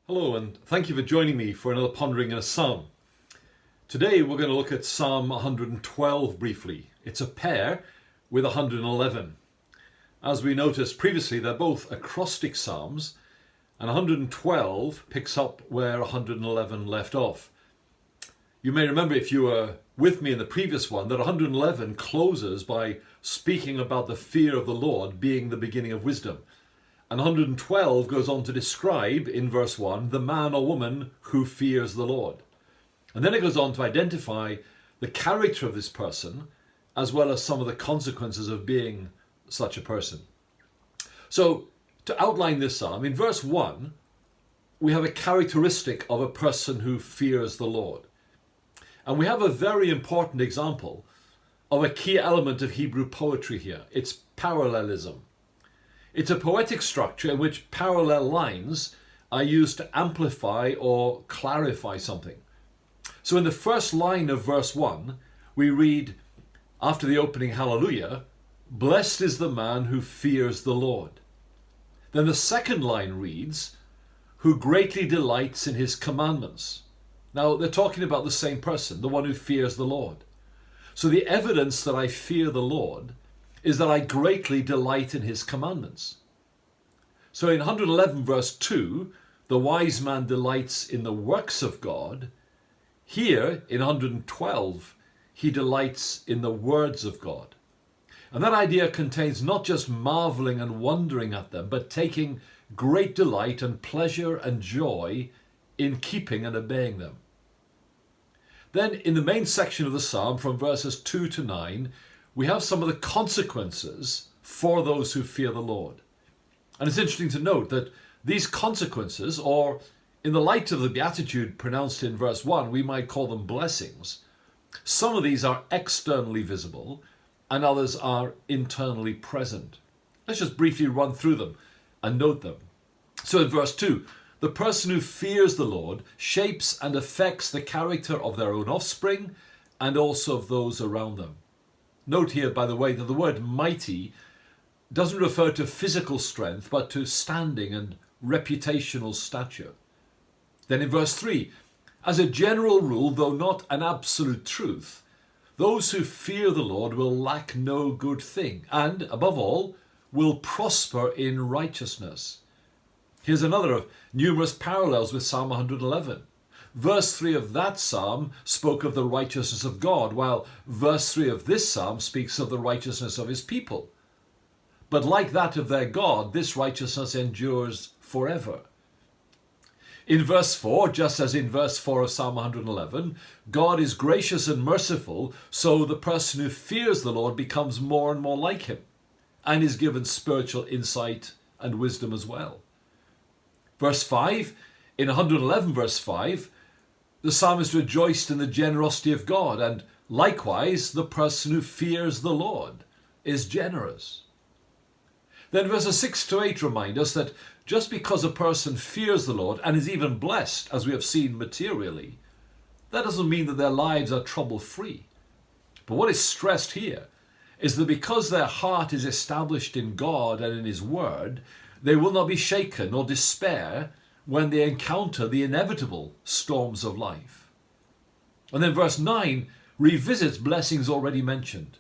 Hello, and thank you for joining me for another Pondering in a Psalm. Today we're going to look at Psalm 112 briefly. It's a pair with 111. As we noticed previously, they're both acrostic psalms, and 112 picks up where 111 left off. You may remember, if you were with me in the previous one, that 111 closes by speaking about the fear of the Lord being the beginning of wisdom. And 112 goes on to describe, in verse 1, the man or woman who fears the Lord. And then it goes on to identify the character of this person, as well as some of the consequences of being such a person. So, to outline this psalm, in verse 1, we have a characteristic of a person who fears the Lord. And we have a very important example of a key element of Hebrew poetry here. It's parallelism. It's a poetic structure in which parallel lines are used to amplify or clarify something. So in the first line of verse 1, we read, after the opening hallelujah, "Blessed is the man who fears the Lord." Then the second line reads, "Who greatly delights in his commandments." Now they're talking about the same person, the one who fears the Lord. So the evidence that I fear the Lord is that I greatly delight in his commandments. So in 111 verse 2, the wise man delights in the works of God. Here in 112, he delights in the words of God. And that idea contains not just marveling and wondering at them, but taking great delight and pleasure and joy in keeping and obeying them. Then in the main section of the psalm, from verses 2 to 9, we have some of the consequences for those who fear the Lord. And it's interesting to note that these consequences, or in the light of the beatitude pronounced in verse 1, we might call them blessings. Some of these are externally visible and others are internally present. Let's just briefly run through them and note them. So in verse 2, the person who fears the Lord shapes and affects the character of their own offspring and also of those around them. Note here, by the way, that the word mighty doesn't refer to physical strength, but to standing and reputational stature. Then in verse 3, as a general rule, though not an absolute truth, those who fear the Lord will lack no good thing, and, above all, will prosper in righteousness. Here's another of numerous parallels with Psalm 111. Verse 3 of that psalm spoke of the righteousness of God, while verse 3 of this psalm speaks of the righteousness of his people. But like that of their God, this righteousness endures forever. In verse 4, just as in verse 4 of Psalm 111, God is gracious and merciful, so the person who fears the Lord becomes more and more like him, and is given spiritual insight and wisdom as well. Verse 5, in 111 verse 5, the psalmist rejoiced in the generosity of God, and likewise the person who fears the Lord is generous. Then verses 6 to 8 remind us that just because a person fears the Lord and is even blessed, as we have seen materially, that doesn't mean that their lives are trouble-free. But what is stressed here is that because their heart is established in God and in his word, they will not be shaken or despair when they encounter the inevitable storms of life. And then verse 9 revisits blessings already mentioned.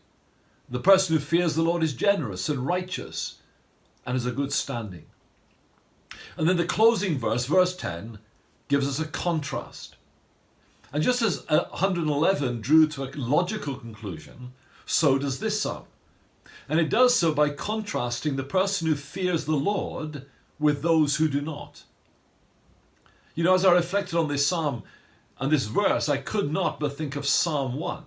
The person who fears the Lord is generous and righteous and has a good standing. And then the closing verse, verse 10, gives us a contrast. And just as 111 drew to a logical conclusion, so does this psalm. And it does so by contrasting the person who fears the Lord with those who do not. You know, as I reflected on this psalm and this verse, I could not but think of Psalm 1,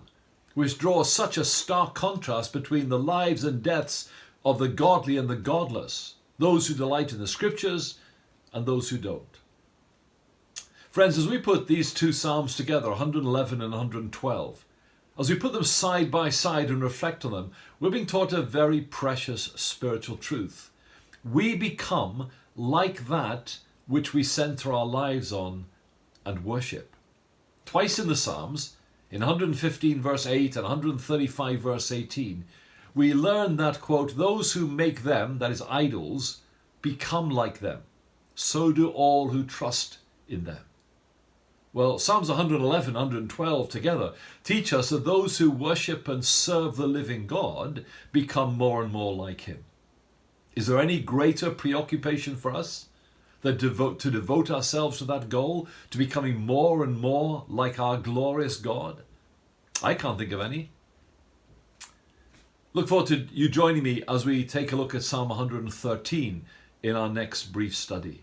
which draws such a stark contrast between the lives and deaths of the godly and the godless, those who delight in the scriptures and those who don't. Friends, as we put these two psalms together, 111 and 112, as we put them side by side and reflect on them, we're being taught a very precious spiritual truth. We become like that which we center our lives on and worship. Twice in the Psalms, in 115 verse 8 and 135 verse 18, we learn that, quote, those who make them, that is idols, become like them. So do all who trust in them? Well, Psalms 111, 112 together teach us that those who worship and serve the living God become more and more like him. Is there any greater preoccupation for us than to devote ourselves to that goal, to becoming more and more like our glorious God? I can't think of any. Look forward to you joining me as we take a look at Psalm 113 in our next brief study.